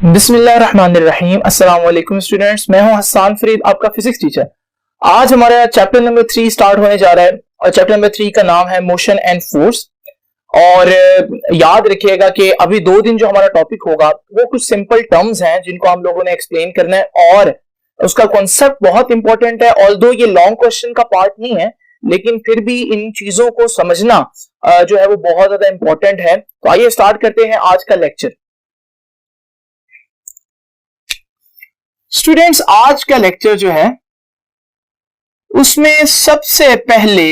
बिस्मिल्लाहिर्रहमानिर्रहीम। अस्सलाम वालेकुम स्टूडेंट्स, मैं हूं हसन फरीद, आपका फिजिक्स टीचर। आज हमारा चैप्टर नंबर 3 स्टार्ट होने जा रहा है और चैप्टर नंबर 3 का नाम है मोशन एंड फोर्स। और याद रखिएगा कि अभी 2 दिन जो हमारा टॉपिक होगा वो कुछ सिंपल टर्म्स हैं जिनको हम लोगों ने एक्सप्लेन करना है और उसका कॉन्सेप्ट बहुत इंपॉर्टेंट है। ऑल्दो ये लॉन्ग क्वेश्चन का पार्ट नहीं है, लेकिन फिर भी इन चीजों को समझना जो है वो बहुत ज्यादा इंपॉर्टेंट है। तो आइए स्टार्ट करते हैं आज का लेक्चर। स्टूडेंट्स, आज का लेक्चर जो है उसमें सबसे पहले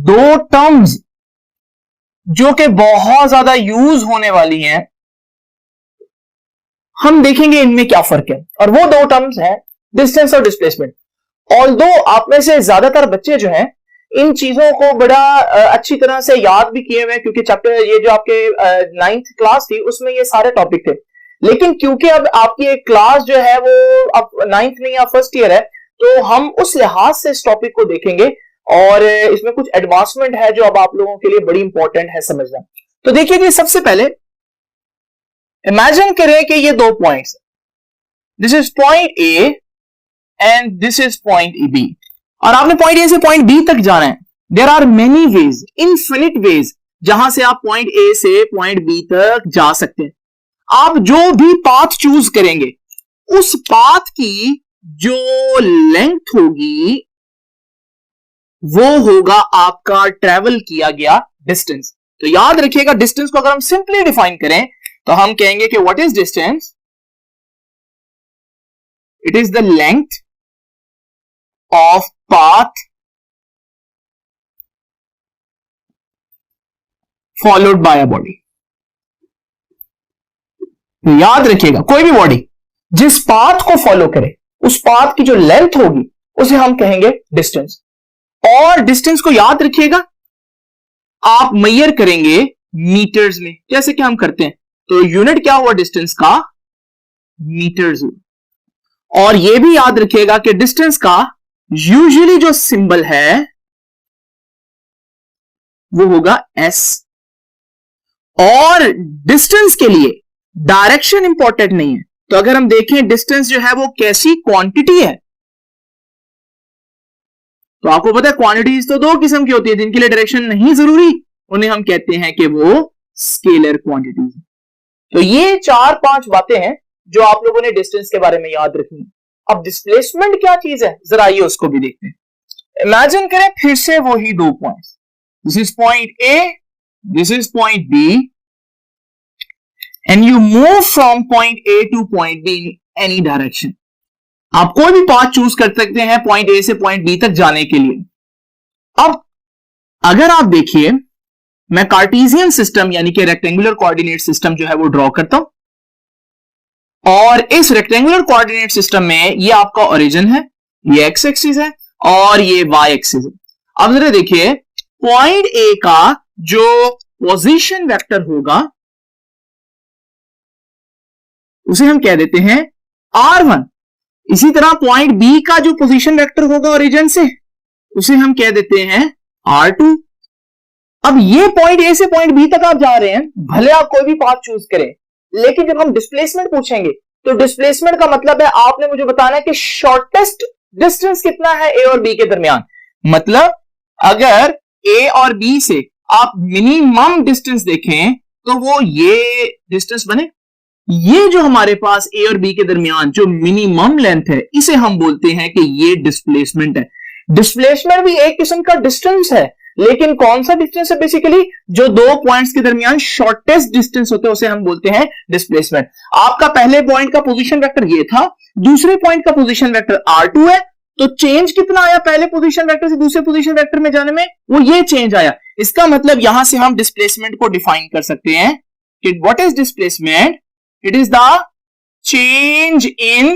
2 टर्म्स जो कि बहुत ज्यादा यूज होने वाली हैं, हम देखेंगे इनमें क्या फर्क है। और वो 2 टर्म्स हैं डिस्टेंस और डिस्प्लेसमेंट। ऑल्दो आप में से ज्यादातर बच्चे जो हैं इन चीजों को बड़ा अच्छी तरह से याद भी किए हुए हैं, क्योंकि चैप्टर ये जो आपके 9th क्लास थी उसमें ये सारे टॉपिक थे। लेकिन क्योंकि अब आपकी एक क्लास जो है वो अब 9th में या फर्स्ट ईयर है, तो हम उस लिहाज से इस टॉपिक को देखेंगे और इसमें कुछ एडवांसमेंट है जो अब आप लोगों के लिए बड़ी इंपॉर्टेंट है समझना। तो देखिए जी, सबसे पहले इमेजिन करें कि ये 2 points, this is point A and this is point B, और आपने पॉइंट ए से पॉइंट बी तक जाना है। There are many ways, infinite ways, जहां से आप पॉइंट ए से पॉइंट बी तक जा सकते हैं। आप जो भी पाथ चूज करेंगे उस पाथ की जो लेंथ होगी वो होगा आपका ट्रेवल किया गया डिस्टेंस। तो याद रखिएगा, डिस्टेंस को अगर हम सिंपली डिफाइन करें तो हम कहेंगे कि what is distance? It is the length of path followed by a body. तो याद रखिएगा, कोई भी बॉडी जिस पाथ को फॉलो करे उस पाथ की जो लेंथ होगी उसे हम कहेंगे डिस्टेंस। और डिस्टेंस को याद रखिएगा, आप मेजर करेंगे मीटर्स में, जैसे कि हम करते हैं। तो यूनिट क्या हुआ डिस्टेंस का? मीटर्स हुआ। और यह भी याद रखिएगा कि डिस्टेंस का यूजुअली जो सिंबल है वो होगा एस। और डिस्टेंस के लिए डायरेक्शन इंपॉर्टेंट नहीं है। तो अगर हम देखें डिस्टेंस जो है वो कैसी क्वांटिटी है, तो आपको पता है क्वांटिटीज तो 2 किस्म की होती है, जिनके लिए डायरेक्शन नहीं जरूरी, उन्हें हम कहते हैं कि वो स्केलर क्वांटिटीज। तो ये 4-5 बातें हैं जो आप लोगों ने डिस्टेंस के बारे में याद रखनी है। अब डिस्प्लेसमेंट क्या चीज है, जरा आइए उसको भी देखते हैं। इमेजिन करें फिर से वही 2 points, this is point A, this is point B, and you move from point A to point B in any direction. आप कोई भी पाथ चूज कर सकते हैं पॉइंट A से पॉइंट B तक जाने के लिए। अब अगर आप देखिए, मैं कार्टेशियन सिस्टम यानी कि रेक्टेंगुलर कोऑर्डिनेट सिस्टम जो है वो ड्रॉ करता हूं। और इस रेक्टेंगुलर कोऑर्डिनेट सिस्टम में ये आपका ओरिजिन है, ये एक्स एक्सिस है और ये वाई एक्सिस है। अब जरा देखिए, पॉइंट A का जो पोजीशन वेक्टर होगा उसे हम कह देते हैं R1। इसी तरह पॉइंट B का जो पोजीशन वेक्टर होगा ओरिजिन से उसे हम कह देते हैं R2। अब ये पॉइंट A से पॉइंट B तक आप जा रहे हैं, भले आप कोई भी पाथ चूज करें, लेकिन जब हम डिस्प्लेसमेंट पूछेंगे तो डिस्प्लेसमेंट का मतलब है आपने मुझे बताना है कि शॉर्टेस्ट डिस्टेंस कितना है A और B के दरमियान। मतलब अगर A और B से आप मिनिमम डिस्टेंस देखें तो वो ये डिस्टेंस बने। ये जो हमारे पास ए और बी के दरमियान जो मिनिमम लेंथ है, इसे हम बोलते हैं कि ये डिस्प्लेसमेंट है। डिस्प्लेसमेंट भी एक किस्म का डिस्टेंस है, लेकिन कौन सा डिस्टेंस है? बेसिकली जो 2 पॉइंट्स के दरमियान शॉर्टेस्ट डिस्टेंस होते हैं उसे हम बोलते हैं डिस्प्लेसमेंट। आपका पहले पॉइंट का पोजीशन वेक्टर ये था, दूसरे पॉइंट का पोजीशन वेक्टर R2 है, तो चेंज कितना आया पहले पोजीशन वेक्टर से दूसरे पोजीशन वेक्टर में जाने में? वो ये चेंज आया। इसका मतलब यहां से हम डिस्प्लेसमेंट को डिफाइन कर सकते हैं कि what is displacement? It is the change in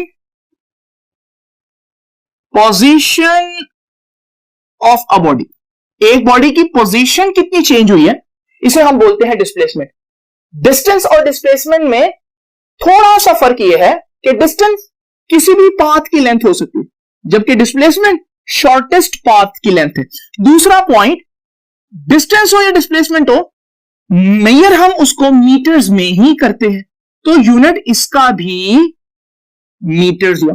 position of a body. एक बॉडी की पोजीशन कितनी चेंज हुई है, इसे हम बोलते हैं डिस्प्लेसमेंट। डिस्टेंस और डिस्प्लेसमेंट में थोड़ा सा फर्क यह है कि डिस्टेंस किसी भी पाथ की लेंथ हो सकती है, जबकि डिस्प्लेसमेंट शॉर्टेस्ट पाथ की लेंथ है। दूसरा पॉइंट, डिस्टेंस हो या डिस्प्लेसमेंट हो, मेजर हम उसको मीटर्स में ही करते हैं। तो यूनिट इसका भी मीटर्स हुआ।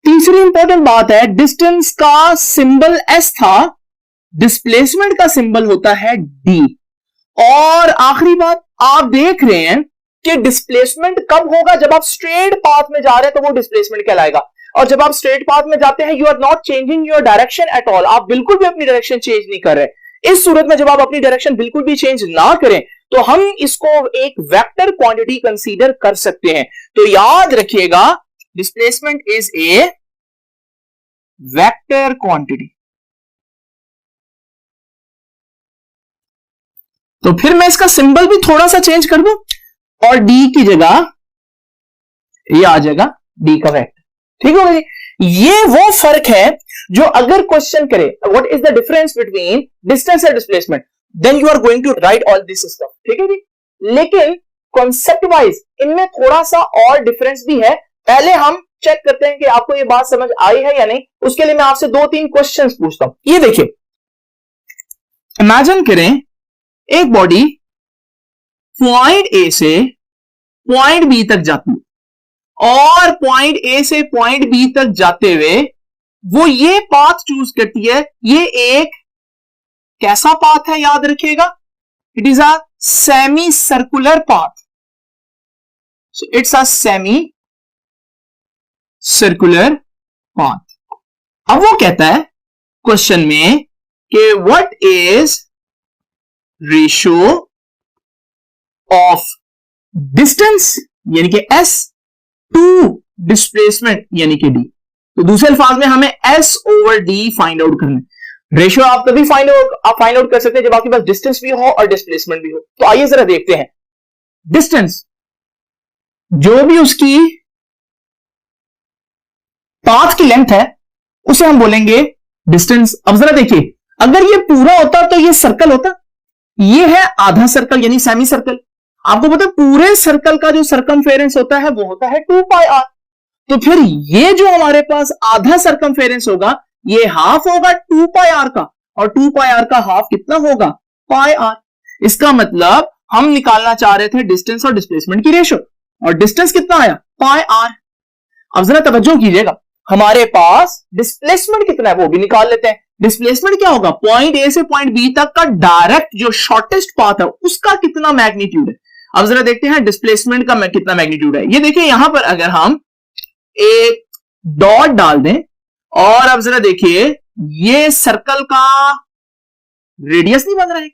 तीसरी इंपॉर्टेंट बात है, डिस्टेंस का सिंबल एस था, डिस्प्लेसमेंट का सिंबल होता है डी। और आखिरी बात, आप देख रहे हैं कि डिस्प्लेसमेंट कब होगा, जब आप स्ट्रेट पाथ में जा रहे हैं तो वो डिस्प्लेसमेंट कहलाएगा। और जब आप स्ट्रेट पाथ में जाते हैं, you are not changing your direction at all, आप बिल्कुल भी अपनी डायरेक्शन चेंज नहीं कर रहे। इस सूरत में जब आप अपनी डायरेक्शन बिल्कुल भी चेंज ना करें तो हम इसको एक वेक्टर क्वांटिटी कंसीडर कर सकते हैं। तो याद रखिएगा, displacement is a vector quantity. तो फिर मैं इसका सिंबल भी थोड़ा सा चेंज कर दूं और डी की जगह ये आ जाएगा डी का वेक्टर। ठीक होगा जी। ये वो फर्क है जो अगर क्वेश्चन करे what is the difference between distance and displacement, then you are going to write all this system. ठीक है जी। लेकिन कॉन्सेप्ट वाइज इनमें थोड़ा सा और डिफरेंस भी है। पहले हम चेक करते हैं कि आपको ये बात समझ आई है या नहीं। उसके लिए मैं आपसे 2-3 क्वेश्चंस पूछता हूं। ये देखिए, इमेजिन करें एक बॉडी पॉइंट ए से पॉइंट बी तक जाती है और पॉइंट ए से पॉइंट बी तक जाते हुए वो ये पाथ चूज करती है। ये एक कैसा पाथ है, याद रखिएगा, it is a semi circular path. So it's a semi circular path. अब वो कहता है क्वेश्चन में कि what is ratio of distance यानी कि एस टू डिस्प्लेसमेंट यानी कि डी। तो दूसरे अल्फाज में हमें S over D find out करना है। रेशियो आप तभी फाइंड आउट कर सकते हैं जब आपके पास डिस्टेंस भी हो और डिस्प्लेसमेंट भी हो। तो आइए जरा देखते हैं। डिस्टेंस, जो भी उसकी पाथ की लेंथ है उसे हम बोलेंगे डिस्टेंस। अब जरा देखिए, अगर ये पूरा होता तो ये सर्कल होता, ये है आधा सर्कल यानी सेमी सर्कल। आपको पता है पूरे सर्कल का जो सर्कमफेरेंस होता है वो होता है 2 पाई आर। तो फिर ये जो हमारे पास आधा सर्कमफेरेंस होगा ये हाफ होगा 2 पाई आर का, और 2 पाई आर का हाफ कितना होगा, पाई आर। इसका मतलब हम निकालना चाह रहे थे डिस्टेंस और डिस्प्लेसमेंट की रेशियो, और डिस्टेंस कितना आया, पाई आर। अब जरा तवज्जो कीजिएगा, हमारे पास डिस्प्लेसमेंट कितना है वो भी निकाल लेते हैं। डिस्प्लेसमेंट क्या होगा, पॉइंट ए से पॉइंट बी तक का डायरेक्ट जो शॉर्टेस्ट पाथ है उसका कितना मैग्नीट्यूड है। अब जरा देखते हैं डिस्प्लेसमेंट का कितना मैग्नीट्यूड है। ये देखिए यहां पर अगर हम एक डॉट डाल दें और अब जरा देखिए ये सर्कल का रेडियस नहीं बन रहा है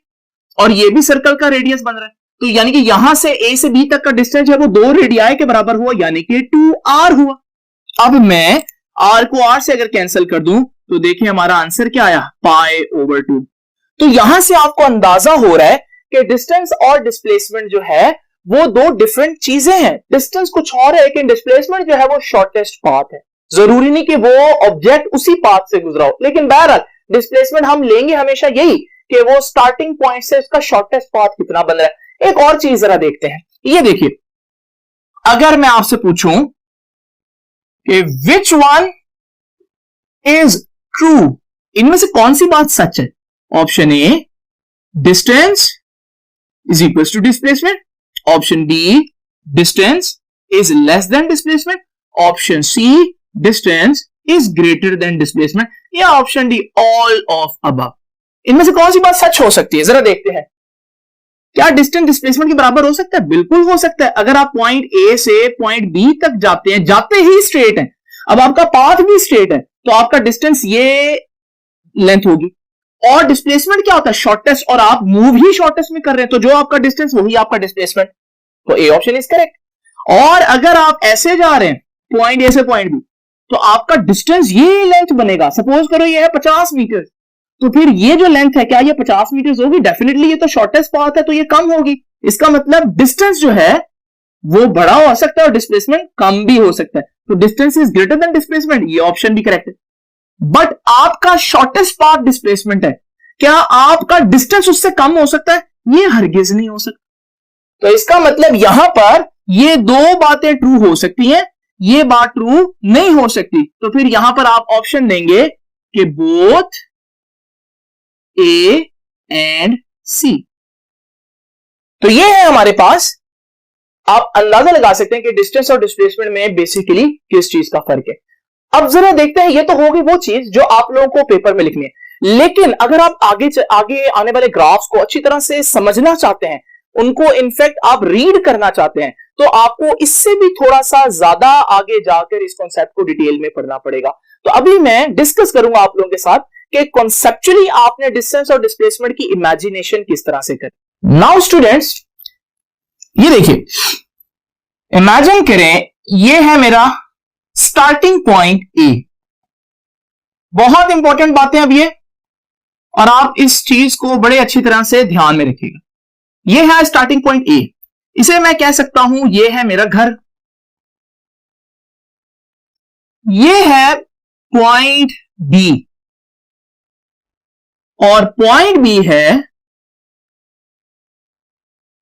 और ये भी सर्कल का रेडियस बन रहा है, तो यानी कि यहां से ए से बी तक का डिस्टेंस है वो 2 रेडियाई के बराबर हुआ यानी कि 2r हुआ। अब मैं r को r से अगर कैंसिल कर दूं तो देखिए हमारा आंसर क्या आया, पाई ओवर 2। तो यहां से आपको अंदाजा हो रहा है कि डिस्टेंस और डिस्प्लेसमेंट जो है वो 2 डिफरेंट चीजें हैं। डिस्टेंस कुछ और है लेकिन डिस्प्लेसमेंट जो है वो शॉर्टेस्ट पाथ है। जरूरी नहीं कि वो ऑब्जेक्ट उसी पाथ से गुजरा हो, लेकिन बहरहाल डिस्प्लेसमेंट हम लेंगे हमेशा यही कि वो स्टार्टिंग पॉइंट से उसका शॉर्टेस्ट पाथ कितना बन रहा है। एक और चीज जरा देखते हैं, ये देखिए अगर मैं आपसे पूछूं कि विच वन इज ट्रू, इनमें से कौन सी बात सच है। Option A distance is equal to displacement, option B distance is less than displacement, option C distance is greater than displacement, या option D all of above. इनमें से कौन सी बात सच हो सकती है, जरा देखते हैं। क्या डिस्टेंस डिस्प्लेसमेंट के बराबर हो सकता है, बिल्कुल हो सकता है। अगर आप पॉइंट ए से पॉइंट बी तक जाते हैं, जाते ही स्ट्रेट है, अब आपका पाथ भी स्ट्रेट है, तो आपका डिस्टेंस ये लेंथ होगी। और डिस्प्लेसमेंट क्या होता है, शॉर्टेस्ट, और आप मूव ही शॉर्टेस्ट में कर रहे हैं, तो जो आपका डिस्टेंस वही आपका डिस्प्लेसमेंट। तो ए ऑप्शन इज करेक्ट। और अगर आप ऐसे जा रहे हैं पॉइंट ए से पॉइंट बी, तो आपका डिस्टेंस ये लेंथ बनेगा। सपोज करो ये है 50 मीटर, तो फिर ये जो लेंथ है क्या ये 50 मीटर होगी, डेफिनेटली ये तो शॉर्टेस्ट पाथ है तो ये कम होगी। इसका मतलब डिस्टेंस जो है वो बड़ा हो सकता है और डिस्प्लेसमेंट कम भी हो सकता है। तो distance is greater than displacement, ये ऑप्शन भी करेक्ट है। बट आपका शॉर्टेस्ट पाथ डिस्प्लेसमेंट है, क्या आपका डिस्टेंस उससे कम हो सकता है, ये हरगिज नहीं हो सकता। तो इसका मतलब यहां पर ये 2 बातें ट्रू हो सकती हैं, ये बात ट्रू नहीं हो सकती। तो फिर यहां पर आप ऑप्शन देंगे कि बोथ ए एंड सी। तो ये है हमारे पास आप अंदाजा लगा सकते हैं कि डिस्टेंस और डिस्प्लेसमेंट में बेसिकली किस चीज का फर्क है। अब जरा देखते हैं, ये तो होगी वो चीज जो आप लोगों को पेपर में लिखनी है, लेकिन अगर आप आगे आने वाले ग्राफ्स को अच्छी तरह से समझना चाहते हैं, उनको इनफैक्ट आप रीड करना चाहते हैं, तो आपको इससे भी थोड़ा सा ज्यादा आगे जाकर इस कॉन्सेप्ट को डिटेल में पढ़ना पड़ेगा। तो अभी मैं डिस्कस करूंगा आप लोगों के साथ कि कॉन्सेप्चुअली आपने डिस्टेंस और डिस्प्लेसमेंट की इमेजिनेशन किस तरह से करें। नाउ स्टूडेंट्स, ये देखिए, इमेजिन करें ये है मेरा स्टार्टिंग पॉइंट ए। बहुत इंपॉर्टेंट बातें अब ये, और आप इस चीज को बड़े अच्छी तरह से ध्यान में रखिएगा। ये है स्टार्टिंग पॉइंट ए, इसे मैं कह सकता हूं ये है मेरा घर, ये है पॉइंट बी, और पॉइंट बी है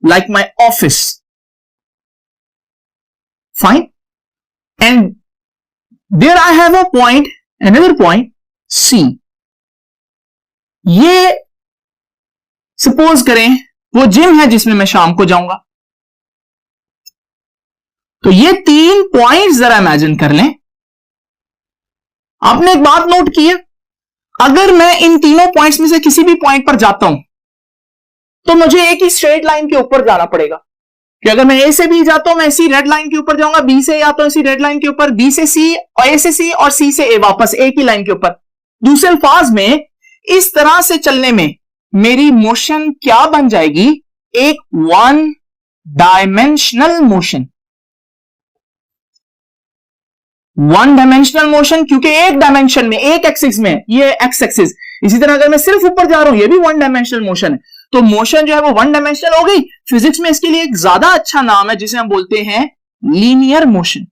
like my office, fine, and there I have a point, another point C. ये सपोज करें वो जिम है जिसमें मैं शाम को जाऊंगा। तो ये 3 पॉइंट्स जरा इमेजिन कर लें। आपने एक बात नोट की है, अगर मैं इन तीनों पॉइंट्स में से किसी भी पॉइंट पर जाता हूं तो मुझे एक ही स्ट्रेट लाइन के ऊपर जाना पड़ेगा, कि अगर मैं ए से बी जाता हूं मैं इसी रेड लाइन के ऊपर जाऊंगा, बी से आता हूं इसी रेड लाइन के ऊपर, बी से सी और ए से सी और सी से ए, वापस एक ही लाइन के ऊपर। दूसरे अल्फाज में इस तरह से चलने में मेरी मोशन क्या बन जाएगी, एक 1 डायमेंशनल मोशन। 1 डायमेंशनल मोशन, क्योंकि एक डायमेंशन में, एक एक्सिस में, ये एक्स एक्सिस। इसी तरह अगर मैं सिर्फ ऊपर जा रहा हूं, ये भी 1 डायमेंशनल मोशन है। तो मोशन जो है वो 1 डायमेंशनल हो गई। फिजिक्स में इसके लिए एक ज्यादा अच्छा नाम है जिसे हम बोलते हैं लीनियर मोशन।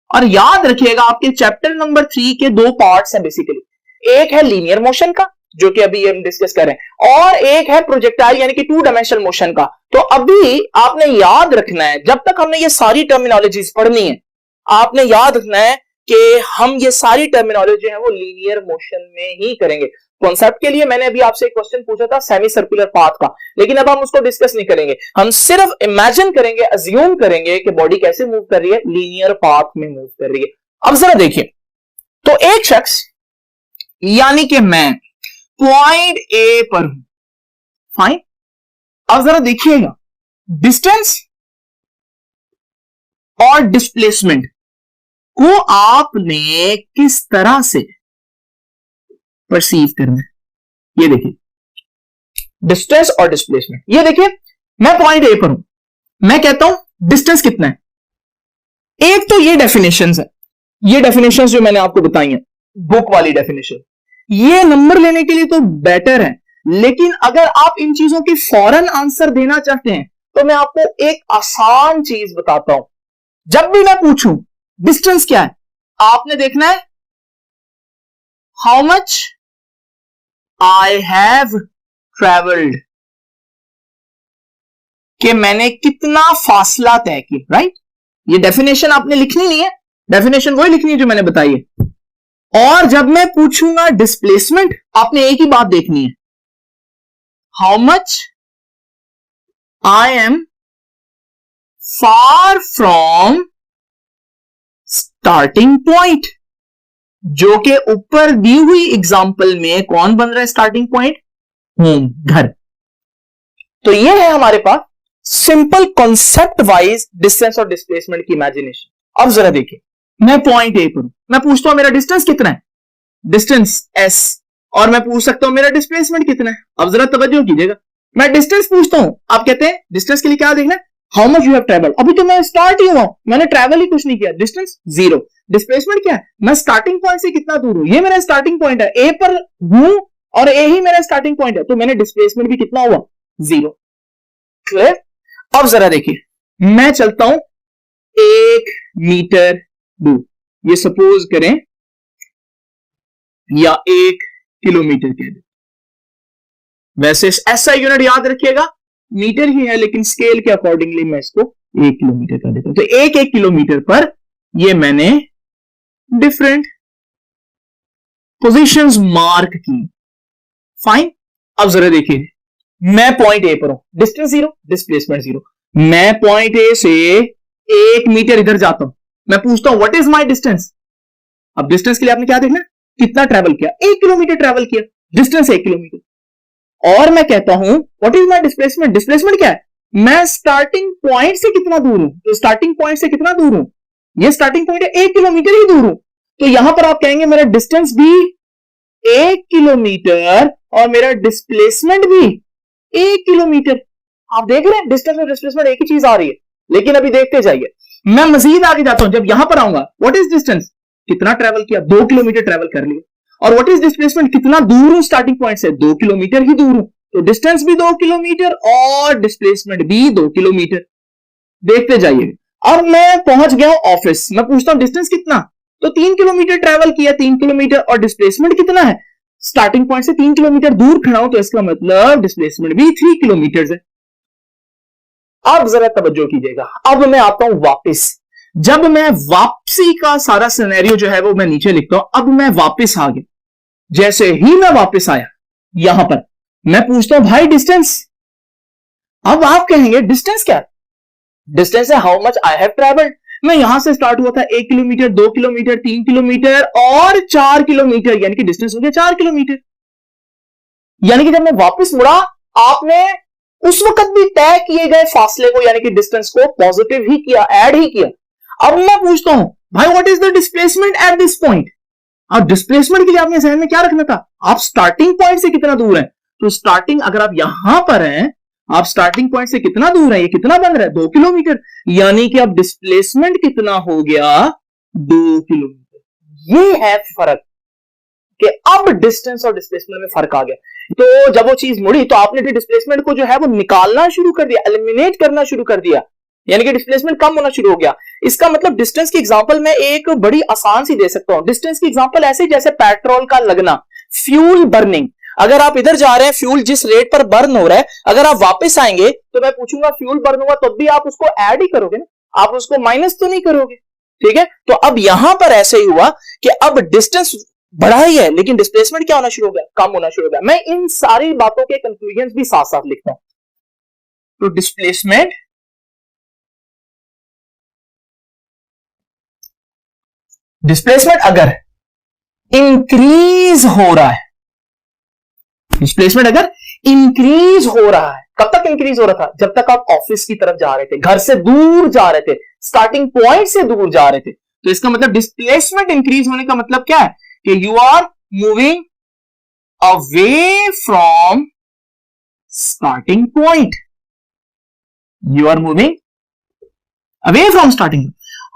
और याद रखिएगा आपके चैप्टर नंबर 3 के 2 पार्ट्स हैं बेसिकली, एक है लीनियर मोशन का जो कि अभी हम डिस्कस कर रहे हैं, और एक है प्रोजेक्टाइल यानी कि 2 डायमेंशनल मोशन का। तो अभी आपने याद रखना है, जब तक हमने ये सारी टर्मिनोलॉजीज पढ़नी है, आपने याद रखना है कि हम ये सारी टर्मिनोलॉजी है वो लीनियर मोशन में ही करेंगे। कॉन्सेप्ट के लिए मैंने अभी आपसे एक क्वेश्चन पूछा था सेमी सर्कुलर पाथ का, लेकिन अब हम उसको डिस्कस नहीं करेंगे, हम सिर्फ इमेजिन करेंगे, अज्यूम करेंगे कि बॉडी कैसे मूव कर रही है, लीनियर पाथ में मूव कर रही है। अब जरा देखिए, तो एक शख्स यानी कि मैं पॉइंट ए पर हूं, फाइन। अब जरा देखिएगा, डिस्टेंस और डिस्प्लेसमेंट को आपने किस तरह से परसीव करना है। ये देखिए, डिस्टेंस और डिस्प्लेसमेंट। ये देखिए, मैं पॉइंट ए पर हूं, मैं कहता हूं डिस्टेंस कितना है। एक तो ये डेफिनेशंस है, ये डेफिनेशंस जो मैंने आपको बताई हैं, बुक वाली डेफिनेशन, ये नंबर लेने के लिए तो बेटर है, लेकिन अगर आप इन चीजों की फौरन आंसर देना चाहते हैं तो मैं आपको एक आसान चीज बताता हूं। जब भी मैं पूछूं डिस्टेंस क्या है, आपने देखना है how much I have travelled, कि मैंने कितना फासला तय किया, राइट। ये डेफिनेशन आपने लिखनी नहीं है, डेफिनेशन वही लिखनी है जो मैंने बताई है। और जब मैं पूछूंगा डिस्प्लेसमेंट, आपने एक ही बात देखनी है, how much I am far from starting point, जो कि ऊपर दी हुई एग्जांपल में कौन बन रहा है स्टार्टिंग पॉइंट, होम, घर। तो ये है हमारे पास सिंपल कॉन्सेप्ट वाइज डिस्टेंस और डिस्प्लेसमेंट की इमेजिनेशन। अब जरा देखिए, मैं पॉइंट ए पर हूं, मैं पूछता हूं मेरा डिस्टेंस कितना है, डिस्टेंस एस, और मैं पूछ सकता हूं मेरा डिस्प्लेसमेंट कितना है। अब जरा तवज्जो कीजिएगा, मैं डिस्टेंस पूछता हूं, आप कहते हैं डिस्टेंस के लिए क्या देखना है, how much you have travelled. अभी तो मैं स्टार्ट ही हुआ, मैंने ट्रेवल ही कुछ नहीं किया, डिस्टेंस 0। डिस्प्लेसमेंट क्या है, मैं स्टार्टिंग पॉइंट से कितना दूर हूं, ये मेरा स्टार्टिंग पॉइंट है, ए पर हूं और ए ही मेरा स्टार्टिंग पॉइंट है, तो मैंने डिस्प्लेसमेंट भी कितना हुआ, 0। क्लियर। अब जरा देखिए, मैं चलता हूं 1 मीटर दूर, ये सपोज करें, या 1 किलोमीटर कह दें। वैसे ऐसा यूनिट याद रखिएगा, मीटर ही है, लेकिन स्केल के अकॉर्डिंगली मैं इसको 1 किलोमीटर कर देता हूं। तो 1 किलोमीटर पर ये मैंने डिफरेंट पोजीशंस मार्क की, फाइन। अब जरा देखिए, मैं पॉइंट ए पर हूं, डिस्टेंस 0, डिस्प्लेसमेंट 0। मैं पॉइंट ए से 1 मीटर इधर जाता हूं, मैं पूछता हूं व्हाट इज माय डिस्टेंस। अब डिस्टेंस के लिए आपने क्या देखना, कितना ट्रेवल किया, 1 किलोमीटर ट्रेवल किया, डिस्टेंस 1 किलोमीटर। और मैं कहता हूं what is my displacement, displacement क्या है, मैं स्टार्टिंग पॉइंट से कितना दूर हूं, तो स्टार्टिंग पॉइंट से कितना दूर हूं, ये स्टार्टिंग पॉइंट है, 1 किलोमीटर ही दूर हूं, तो यहां पर आप कहेंगे मेरा डिस्टेंस भी 1 किलोमीटर और मेरा डिस्प्लेसमेंट भी 1 किलोमीटर। आप देख रहे हैं डिस्टेंस और डिस्प्लेसमेंट एक ही चीज आ रही है, लेकिन अभी देखते जाइए। मैं मजीद आगे जाता हूं, जब यहां पर आऊंगा व्हाट इज डिस्टेंस, कितना ट्रेवल किया, 2 किलोमीटर ट्रेवल कर लिया, और व्हाट इज डिस्प्लेसमेंट, कितना दूर हूं स्टार्टिंग पॉइंट से, 2 किलोमीटर ही दूर हूं, तो डिस्टेंस भी 2 किलोमीटर और डिस्प्लेसमेंट भी 2 किलोमीटर। देखते जाइए। अब मैं पहुंच गया ऑफिस, मैं पूछता हूं डिस्टेंस कितना, तो 3 किलोमीटर ट्रेवल किया, 3 किलोमीटर, और डिस्प्लेसमेंट कितना है, स्टार्टिंग पॉइंट से 3 किलोमीटर दूर खड़ा हूं, तो इसका मतलब डिस्प्लेसमेंट भी 3 किलोमीटर है। अब जरा तवज्जो कीजिएगा, अब मैं आता हूं वापस, जब मैं वापसी का सारा सिनेरियो जो है वो मैं नीचे लिखता हूं। अब मैं वापस आ गया, जैसे ही मैं वापस आया यहां पर मैं पूछता हूं भाई डिस्टेंस। अब आप कहेंगे डिस्टेंस क्या है, डिस्टेंस है how much I have travelled. मैं यहां से स्टार्ट हुआ था 1 किलोमीटर, 2 किलोमीटर, 3 किलोमीटर और 4 किलोमीटर, यानी कि डिस्टेंस हो गया 4 किलोमीटर। यानी कि जब मैं वापस मुड़ा, आपने उस वक्त भी तय किए गए फासले को यानी कि डिस्टेंस को पॉजिटिव ही किया, ऐड ही किया। अब मैं पूछता हूं भाई what is the displacement at this point. अब डिस्प्लेसमेंट के लिए आपने जहन में क्या रखना था, आप स्टार्टिंग पॉइंट से कितना दूर है, तो स्टार्टिंग अगर आप यहां पर हैं, आप स्टार्टिंग पॉइंट से कितना दूर है, ये कितना बन रहा है 2 किलोमीटर, यानी कि अब डिस्प्लेसमेंट कितना हो गया 2 किलोमीटर। ये है फर्क कि अब डिस्टेंस और डिस्प्लेसमेंट में फर्क आ गया। तो जब वो चीज मुड़ी तो आपने डिस्प्लेसमेंट को जो है वो निकालना शुरू कर दिया, एलिमिनेट करना शुरू कर दिया, यानी कि डिस्प्लेसमेंट कम होना शुरू हो गया। इसका मतलब डिस्टेंस की एग्जांपल मैं एक बड़ी आसान सी दे सकता हूं। डिस्टेंस की एग्जांपल ऐसे जैसे पेट्रोल का लगना, फ्यूल बर्निंग। अगर आप इधर जा रहे हैं, फ्यूल जिस रेट पर बर्न हो रहा है, अगर आप वापस आएंगे तो मैं पूछूंगा फ्यूल बर्न हुआ, तब भी आप उसको ऐड ही करोगे ना, आप उसको माइनस तो नहीं करोगे। ठीक है, तो अब यहां पर ऐसे ही हुआ कि अब डिस्टेंस बढ़ा ही है, लेकिन डिस्प्लेसमेंट क्या होना शुरू हो गया, कम होना शुरू हो गया। मैं इन सारी बातों के कंक्लूजन भी साथ साथ लिखता हूं। तो डिस्प्लेसमेंट अगर इंक्रीज हो रहा है, डिस्प्लेसमेंट अगर इंक्रीज हो रहा है, कब तक इंक्रीज हो रहा था, जब तक आप ऑफिस की तरफ जा रहे थे, घर से दूर जा रहे थे, स्टार्टिंग पॉइंट से दूर जा रहे थे। तो इसका मतलब डिस्प्लेसमेंट इंक्रीज होने का मतलब क्या है कि you are moving away from starting point, you are moving away from starting.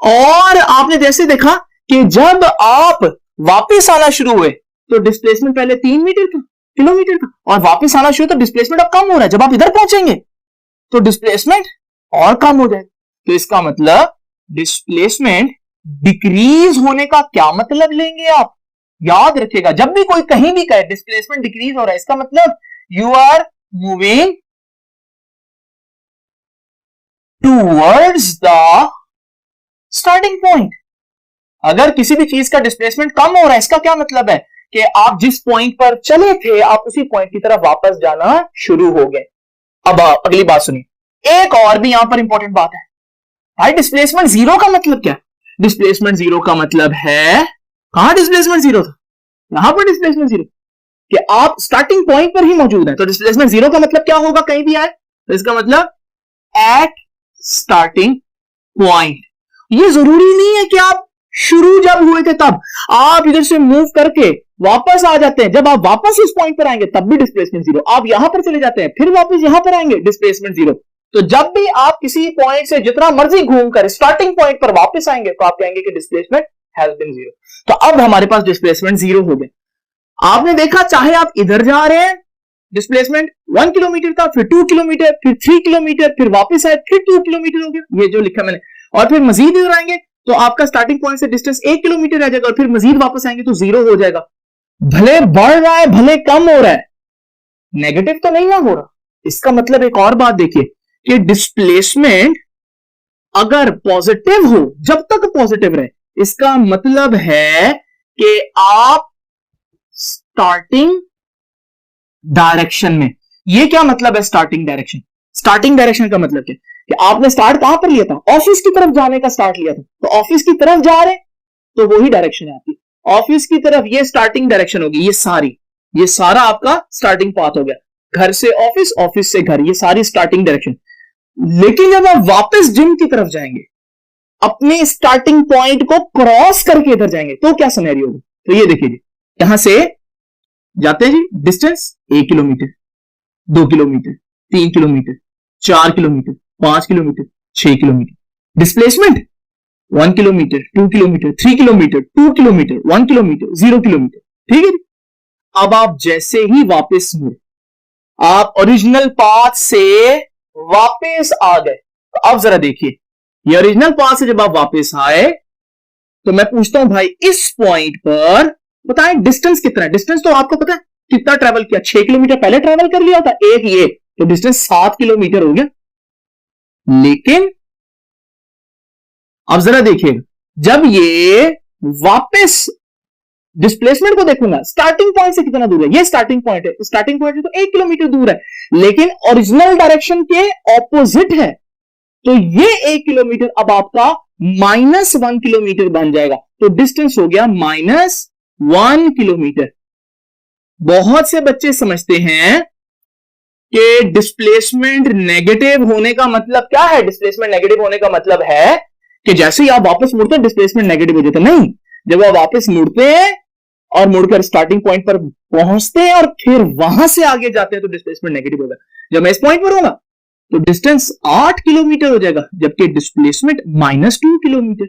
और आपने जैसे देखा कि जब आप वापस आना शुरू हुए तो डिस्प्लेसमेंट पहले 3 मीटर था, किलोमीटर था, और वापस आना शुरू तो डिस्प्लेसमेंट अब कम हो रहा है। जब आप इधर पहुंचेंगे तो डिस्प्लेसमेंट और कम हो जाएगा। तो इसका मतलब डिस्प्लेसमेंट डिक्रीज होने का क्या मतलब लेंगे आप, याद रखिएगा जब भी कोई कहीं भी कहे डिस्प्लेसमेंट डिक्रीज हो रहा है, इसका मतलब you are moving towards the starting point. अगर किसी भी चीज का डिस्प्लेसमेंट कम हो रहा है, इसका क्या मतलब है कि आप जिस पॉइंट पर चले थे आप उसी पॉइंट की तरफ वापस जाना शुरू हो गए। अब अगली बात सुनिए, एक और भी यहां पर इंपॉर्टेंट बात है भाई, डिस्प्लेसमेंट जीरो का मतलब क्या, डिस्प्लेसमेंट जीरो का मतलब है, कहां डिस्प्लेसमेंट जीरो था, यहां पर डिस्प्लेसमेंट जीरो, कि आप स्टार्टिंग पॉइंट पर ही मौजूद है। तो डिस्प्लेसमेंट जीरो का मतलब क्या होगा, कहीं भी आए तो इसका मतलब एट स्टार्टिंग पॉइंट। ये जरूरी नहीं है कि आप शुरू जब हुए थे तब, आप इधर से मूव करके वापस आ जाते हैं, जब आप वापस इस पॉइंट पर आएंगे तब भी डिस्प्लेसमेंट जीरो। आप यहां पर चले जाते हैं फिर वापस यहां पर आएंगे, डिस्प्लेसमेंट जीरो। तो जब भी आप किसी पॉइंट से जितना मर्जी घूमकर स्टार्टिंग पॉइंट पर वापस आएंगे तो आप कहेंगे कि डिस्प्लेसमेंट हैज बीन जीरो। तो अब हमारे पास डिस्प्लेसमेंट जीरो हो गया। आपने देखा चाहे आप इधर जा रहे हैं, डिस्प्लेसमेंट 1 किलोमीटर था, फिर 2 किलोमीटर, फिर 3 किलोमीटर, फिर वापस आए फिर 2 किलोमीटर हो गया, ये जो लिखा मैंने। और फिर मजीद इधर आएंगे तो आपका स्टार्टिंग पॉइंट से डिस्टेंस 1 किलोमीटर रह जाएगा, और फिर मजीद वापस आएंगे तो जीरो हो जाएगा। भले बढ़ रहा है भले कम हो रहा है, नेगेटिव तो नहीं ना हो रहा। इसका मतलब एक और बात देखिए कि डिस्प्लेसमेंट अगर पॉजिटिव हो, जब तक पॉजिटिव रहे, इसका मतलब है कि आप स्टार्टिंग डायरेक्शन में। ये क्या मतलब है स्टार्टिंग डायरेक्शन, स्टार्टिंग डायरेक्शन का मतलब क्या, कि आपने स्टार्ट कहां पर लिया था, ऑफिस की तरफ जाने का स्टार्ट लिया था, तो ऑफिस की तरफ जा रहे तो वही डायरेक्शन है आपकी, ऑफिस की तरफ ये स्टार्टिंग डायरेक्शन होगी, ये सारा आपका स्टार्टिंग पाथ हो गया, घर से ऑफिस, ऑफिस से घर, ये सारी स्टार्टिंग डायरेक्शन। लेकिन जब आप वापस जिम की तरफ जाएंगे, अपने स्टार्टिंग पॉइंट को क्रॉस करके इधर जाएंगे, तो क्या सिनेरियो होगा, तो ये देखिए जी, यहां से जाते हैं जी, distance 1 kilometre, 2 kilometre, 3 kilometre, 4 kilometre, 5 kilometre, 6 kilometre, displacement 1 kilometre, 2 kilometre, 3 kilometre, 2 kilometre, 1 kilometre, 0 kilometre, ठीक है। अब आप जैसे ही वापस मुड़े, आप ओरिजिनल पाथ से वापस आ गए, तो अब जरा देखिए, ये ओरिजिनल पाथ से जब आप वापस आए, तो मैं पूछता हूं भाई इस पॉइंट पर बताएं डिस्टेंस कितना है, डिस्टेंस तो आपको पता है कितना ट्रेवल किया, 6 किलोमीटर पहले ट्रेवल कर लिया था, एक ये तो डिस्टेंस 7 किलोमीटर हो गया। लेकिन अब जरा देखिए, जब ये वापस डिस्प्लेसमेंट को देखूंगा, स्टार्टिंग पॉइंट से कितना दूर है, ये स्टार्टिंग पॉइंट है, स्टार्टिंग पॉइंट से तो 1 किलोमीटर दूर है, लेकिन ओरिजिनल डायरेक्शन के ऑपोजिट है, तो ये 1 किलोमीटर अब आपका -1 किलोमीटर बन जाएगा, तो डिस्टेंस हो गया -1 किलोमीटर। बहुत से बच्चे समझते हैं कि डिस्प्लेसमेंट नेगेटिव होने का मतलब क्या है, डिस्प्लेसमेंट नेगेटिव होने का मतलब है कि जैसे ही आप वापस मुड़ते हैं डिस्प्लेसमेंट नेगेटिव हो जाता है, नहीं, जब आप वापस मुड़ते हैं और मुड़कर स्टार्टिंग पॉइंट पर पहुंचते हैं और फिर वहां से आगे जाते हैं तो डिस्प्लेसमेंट नेगेटिव होगा। जब मैं इस पॉइंट पर हूंगा तो डिस्टेंस 8 किलोमीटर हो जाएगा, जबकि डिस्प्लेसमेंट -2 किलोमीटर,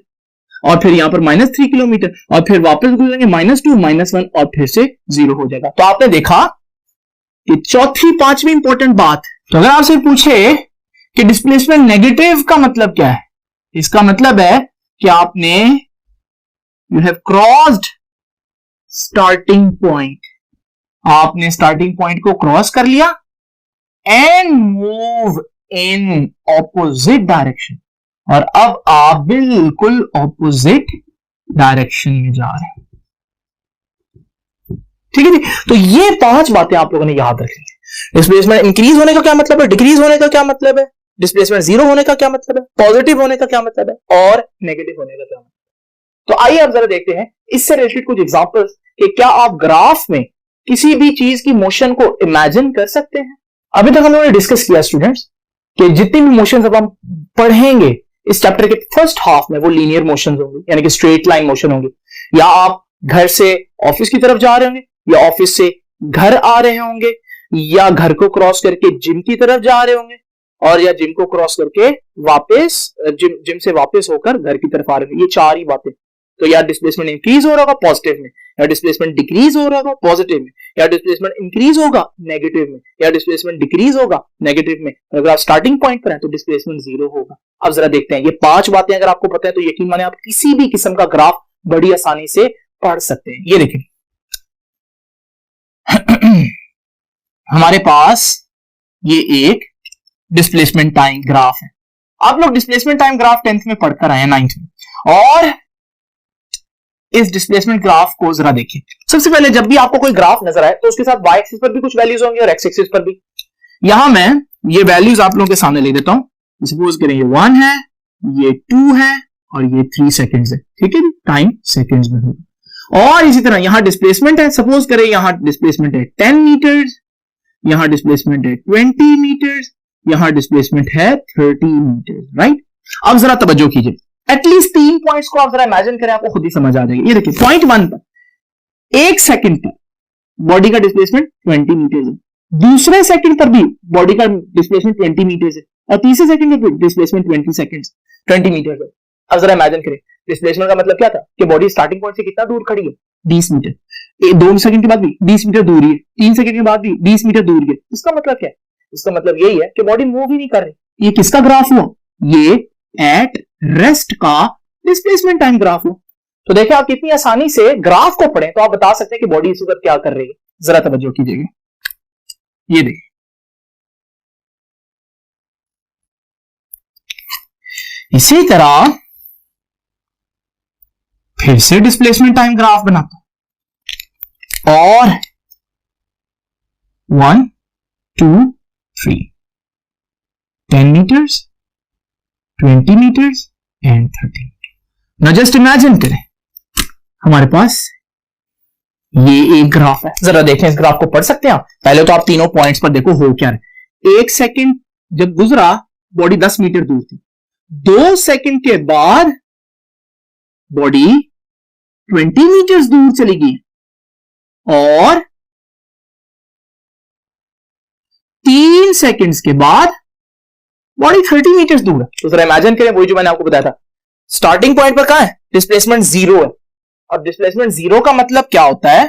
और फिर यहां पर -3 किलोमीटर, और फिर वापस गुजरेंगे -2, -1 और फिर से 0 हो जाएगा। तो आपने देखा कि चौथी पांचवी इंपॉर्टेंट बात, तो अगर आपसे पूछे कि डिस्प्लेसमेंट नेगेटिव का मतलब क्या है, इसका मतलब है कि आपने you have crossed starting point, आपने स्टार्टिंग पॉइंट को क्रॉस कर लिया and move in opposite direction, और अब आप बिल्कुल ऑपोजिट डायरेक्शन में जा रहे हैं, ठीक है जी। तो ये 5 बातें आप लोगों ने याद रखनी है। डिस्प्लेसमेंट इंक्रीज होने का क्या मतलब है, डिक्रीज होने का क्या मतलब है, डिस्प्लेसमेंट 0 होने का क्या मतलब है, पॉजिटिव होने का क्या मतलब है, और नेगेटिव होने का क्या मतलब है। तो आइए अब जरा देखते हैं इससे रिलेटेड कुछ एग्जांपल्स कि क्या आप ग्राफ में किसी भी चीज की मोशन को इमेजिन कर सकते हैं। अभी तक हम लोगों ने डिस्कस किया स्टूडेंट्स कि जितनी भी मोशंस अब हम पढ़ेंगे इस चैप्टर के फर्स्ट हाफ में वो लीनियर मोशंस होंगे, यानी कि स्ट्रेट लाइन मोशन होंगे, या आप घर से ऑफिस की तरफ जा रहे होंगे, या ऑफिस से घर आ रहे होंगे, या घर को क्रॉस करके जिम की तरफ जा रहे होंगे, और या जिम को क्रॉस करके वापस जिम से वापस होकर घर की तरफ आ रहे होंगे। ये 4 ही बातें। तो या डिस्प्लेसमेंट इंक्रीज हो रहा होगा पॉजिटिव में, या डिस्प्लेसमेंट डिक्रीज हो रहा होगा पॉजिटिव में, या डिस्प्लेसमेंट इंक्रीज होगा नेगेटिव में, या डिस्प्लेसमेंट डिक्रीज होगा नेगेटिव में। अगर आप स्टार्टिंग पॉइंट पर हैं तो डिस्प्लेसमेंट 0 होगा। अब जरा देखते हैं, ये 5 बातें अगर आपको पता है तो यकीन माने आप किसी भी किस्म का ग्राफ बड़ी आसानी से पढ़ सकते हैं। ये देखिए हमारे पास ये एक डिस्प्लेसमेंट टाइम ग्राफ है। आप लोग डिस्प्लेसमेंट टाइम ग्राफ 10th में पढ़कर आए हैं, 9th में, और इस डिस्प्लेसमेंट ग्राफ को जरा देखिए। सबसे पहले जब भी आपको कोई ग्राफ नजर आए तो उसके साथ y एक्सिस पर भी कुछ वैल्यूज होंगे और x एक्सिस पर भी। यहां मैं ये वैल्यूज आप लोगों के सामने लिख देता हूं। सपोज करें ये 1 है, ये 2 है और ये 3 सेकेंड्स है, ठीक है, टाइम सेकेंड्स में होगा। और इसी तरह यहां डिस्प्लेसमेंट है, सपोज करें यहां डिस्प्लेसमेंट है 10 मीटर्स, यहां डिस्प्लेसमेंट है 20 मीटर्स, यहां डिस्प्लेसमेंट है 30 मीटर्स, राइट। अब जरा तवज्जो कीजिए, एटलीस्ट 3 पॉइंट्स को आप जरा इमेजिन करें, आपको खुद ही समझ आ जाएगी। ये देखिए पॉइंट 1 पर 1 सेकंड पर बॉडी का डिस्प्लेसमेंट 20 मीटर्स है, दूसरे सेकंड पर भी बॉडी का डिस्प्लेसमेंट 20 मीटर्स है, और तीसरे सेकंड पर भी डिस्प्लेसमेंट 20 मीटर्स है। अब जरा इमेजिन करें, डिस्प्लेसमेंट का मतलब क्या था कि बॉडी स्टार्टिंग पॉइंट से कितना दूर खड़ी है, 20 मीटर, 2 सेकंड के बाद भी 20 मीटर दूर है, 3 सेकंड के बाद भी 20 मीटर दूर है। इसका मतलब क्या है, इसका मतलब यही है कि बॉडी मूव ही नहीं कर रही। ये किसका ग्राफ हुआ, ये एट रेस्ट का डिस्प्लेसमेंट टाइम ग्राफ हुआ। तो देखिए आप कितनी आसानी से ग्राफ को पढ़ें तो आप बता सकते हैं कि बॉडी इस वक्त क्या कर रही है। जरा तवज्जो कीजिएगा, ये देखिए इसी तरह फिर से डिस्प्लेसमेंट टाइम ग्राफ बनाता और 1 2 3 10 metres 20 meters and 30 meters. Now just imagine करें, हमारे पास ये एक ग्राफ है, जरा देखें इस ग्राफ को, पढ़ सकते हैं आप? पहले तो आप तीनों पॉइंट्स पर देखो हो क्या है। 1 सेकंड जब गुजरा बॉडी 10 मीटर दूर थी, 2 सेकंड के बाद बॉडी 20 मीटर दूर चली गई, और 3 सेकंड्स के बाद बॉडी 30 मीटर दूर है। तो जरा इमेजिन करें, वही जो मैंने आपको बताया था, स्टार्टिंग पॉइंट पर कहां है? डिस्प्लेसमेंट 0 है, और डिस्प्लेसमेंट 0 का मतलब क्या होता है?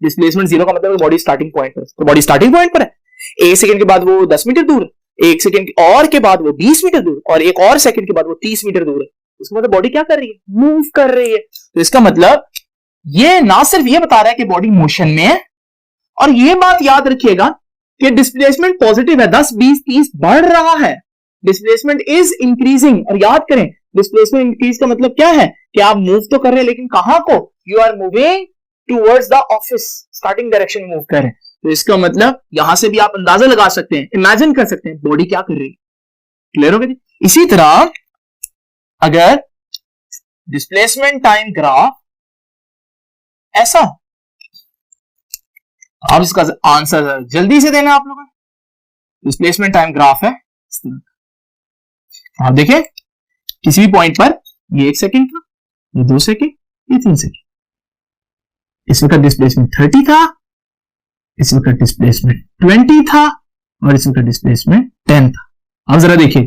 डिस्प्लेसमेंट 0 का मतलब बॉडी स्टार्टिंग पॉइंट पर, तो बॉडी स्टार्टिंग पॉइंट पर है। 1 सेकंड के बाद वो 10 मीटर दूर है, 1 सेकंड और के बाद वो 20 मीटर दूर, और एक और सेकंड के बाद वो 30 मीटर दूर है। इसका मतलब बॉडी क्या कर रही है? मूव कर रही है। तो इसका मतलब ये ना सिर्फ ये बता रहा है कि बॉडी मोशन में है, और ये बात याद रखिएगा कि डिस्प्लेसमेंट पॉजिटिव है, 10, 20, 30 बढ़ रहा है, डिस्प्लेसमेंट इज इंक्रीजिंग। और याद करें, डिस्प्लेसमेंट इंक्रीज का मतलब क्या है कि आप मूव तो कर रहे हैं, लेकिन कहां को? You are moving towards the office, starting direction में मूव कर रहे हैं। तो इसका मतलब यहां से भी आप अंदाजा लगा सकते हैं, इमेजिन कर सकते हैं बॉडी क्या कर रही है। क्लियर हो गया? इसी तरह अगर डिस्प्लेसमेंट टाइम ग्राफ ऐसा, आप इसका आंसर जल्दी से देना आप लोगों ने। डिस्प्लेसमेंट टाइम ग्राफ है, आप देखें किसी भी पॉइंट पर ये 1 सेकंड था, ये 2 सेकंड, ये 3 सेकंड, इस वक्त डिस्प्लेसमेंट 30 था, इस वक्त डिस्प्लेसमेंट 20 था, और इस वक्त डिस्प्लेसमेंट 10 था। अब जरा देखिए,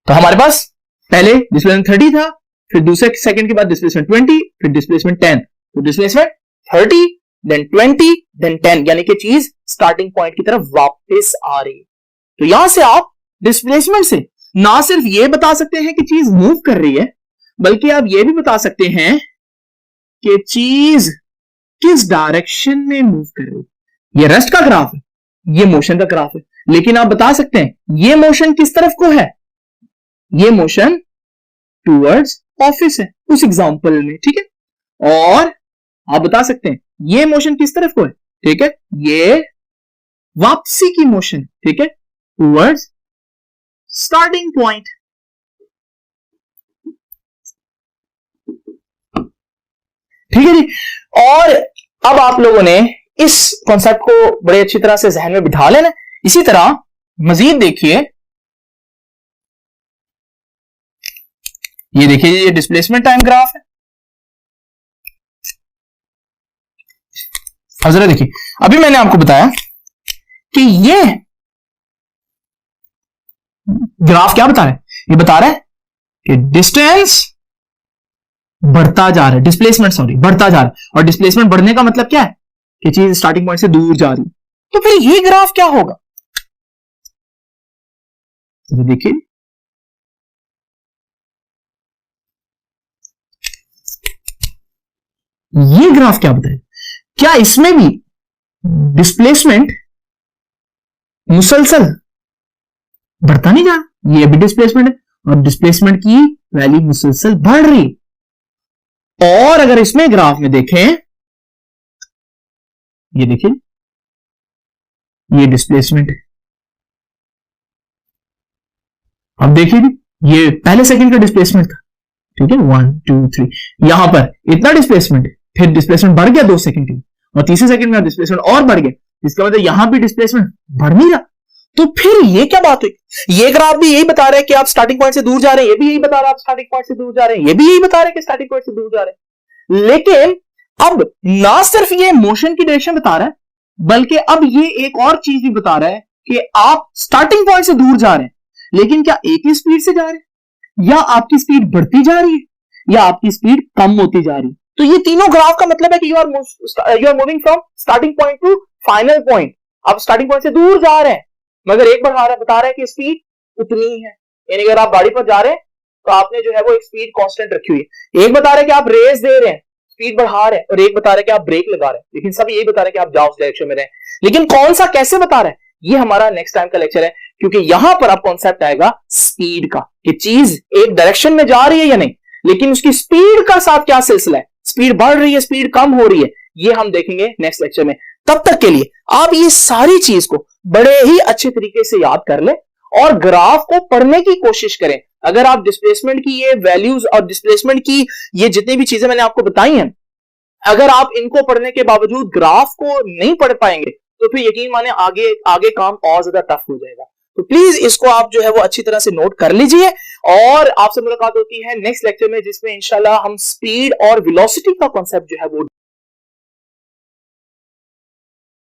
तो हमारे पास पहले डिस्प्लेसमेंट 30 था, फिर दूसरे सेकंड के बाद डिस्प्लेसमेंट 20, फिर डिस्प्लेसमेंट 10, तो डिस्प्लेसमेंट 30 देन 20 देन 10, यानी कि चीज स्टार्टिंग पॉइंट की तरफ वापस आ रही है। तो यहां से आप डिस्प्लेसमेंट से ना सिर्फ ये बता सकते हैं कि चीज मूव कर रही है, बल्कि आप ये भी बता सकते हैं कि चीज किस डायरेक्शन में मूव कर रही है। ये रेस्ट का ग्राफ है, ये मोशन का ग्राफ है, लेकिन आप बता सकते हैं ये मोशन किस तरफ को है, ये मोशन टूवर्ड्स ऑफिस है उस एग्जांपल में, ठीक है। और आप बता सकते हैं ये मोशन किस तरफ को है, ठीक है, ये वापसी की मोशन, ठीक है, टूवर्ड्स स्टार्टिंग पॉइंट। ठीक है जी। और अब आप लोगों ने इस कॉन्सेप्ट को बड़े अच्छी तरह से जहन में बिठा लेना। इसी तरह मजीद देखिए, ये देखिए, ये डिस्प्लेसमेंट टाइम ग्राफ है। अब जरा देखिए, अभी मैंने आपको बताया कि ये ग्राफ क्या बता रहा है, ये बता रहा है कि डिस्टेंस बढ़ता जा रहा है, डिस्प्लेसमेंट सॉरी बढ़ता जा रहा है, और डिस्प्लेसमेंट बढ़ने का मतलब क्या है कि चीज स्टार्टिंग पॉइंट से दूर जा रही है। तो फिर ये ग्राफ क्या होगा, तो देखिए, ये ग्राफ क्या बताए, क्या इसमें भी डिस्प्लेसमेंट मुसलसल बढ़ता नहीं जा रहा? ये भी डिस्प्लेसमेंट है, और डिस्प्लेसमेंट की वैल्यू मुसलसल बढ़ रही है। और अगर इसमें ग्राफ में देखें, ये देखिए, ये डिस्प्लेसमेंट है। अब देखिए, ये पहले सेकंड का डिस्प्लेसमेंट था, ठीक है, 1 2 3, यहां पर इतना डिस्प्लेसमेंट है, फिर डिस्प्लेसमेंट बढ़ गया 2 सेकंड के, और तीसरे सेकंड में डिस्प्लेसमेंट और बढ़ गया, इसका मतलब यहां भी डिस्प्लेसमेंट बढ़ नहीं रहा। तो फिर ये क्या बात हुई? ये ग्राफ भी यही बता रहा है कि आप स्टार्टिंग पॉइंट से दूर जा रहे हैं, ये भी यही बता रहा है आप स्टार्टिंग पॉइंट से दूर जा रहे हैं, ये भी यही बता रहा है कि स्टार्टिंग पॉइंट से दूर जा रहे हैं। लेकिन अब ना सिर्फ ये मोशन की डायरेक्शन बता रहा है, बल्कि अब ये एक और चीज भी बता रहा है कि आप स्टार्टिंग पॉइंट से दूर जा रहे हैं, लेकिन क्या एक ही स्पीड से जा रहे हैं, या आपकी स्पीड बढ़ती जा रही है, या आपकी स्पीड कम होती जा रही है। तो ये तीनों ग्राफ का मतलब है कि you are moving from starting point to final point. आप स्टार्टिंग पॉइंट से दूर जा रहे हैं, मगर एक बता रहा है कि स्पीड उतनी ही है, यानी अगर आप गाड़ी पर जा रहे हैं तो आपने जो है वो एक स्पीड कांस्टेंट रखी हुई है। एक बता रहे हैं कि आप रेस दे रहे हैं, स्पीड बढ़ा रहे हैं, और एक बता रहे हैं कि आप ब्रेक लगा रहे हैं, लेकिन सब यही बता रहे हैं कि आप जाओ उस डायरेक्शन में रहें। लेकिन कौन सा कैसे बता रहे हैं, ये हमारा नेक्स्ट टाइम का लेक्चर है, क्योंकि यहां पर अब कॉन्सेप्ट आएगा स्पीड का, कि चीज एक डायरेक्शन में जा रही है या नहीं, लेकिन उसकी स्पीड का साथ क्या सिलसिला है, स्पीड बढ़ रही है, स्पीड कम हो रही है, ये हम देखेंगे नेक्स्ट लेक्चर में। तब तक के लिए आप ये सारी चीज को बड़े ही अच्छे तरीके से याद कर ले, और ग्राफ को पढ़ने की कोशिश करें। अगर आप डिस्प्लेसमेंट की ये वैल्यूज और डिस्प्लेसमेंट की ये जितनी भी चीजें मैंने आपको बताई हैं, अगर आप इनको पढ़ने के बावजूद ग्राफ को नहीं पढ़ पाएंगे तो फिर यकीन माने आगे आगे काम और ज्यादा टफ हो जाएगा। तो प्लीज इसको आप जो है वो अच्छी तरह से नोट कर लीजिए और आपसे मुलाकात होती है नेक्स्ट लेक्चर में, जिसमें इंशाल्लाह हम स्पीड और वेलोसिटी का कॉन्सेप्ट जो है वो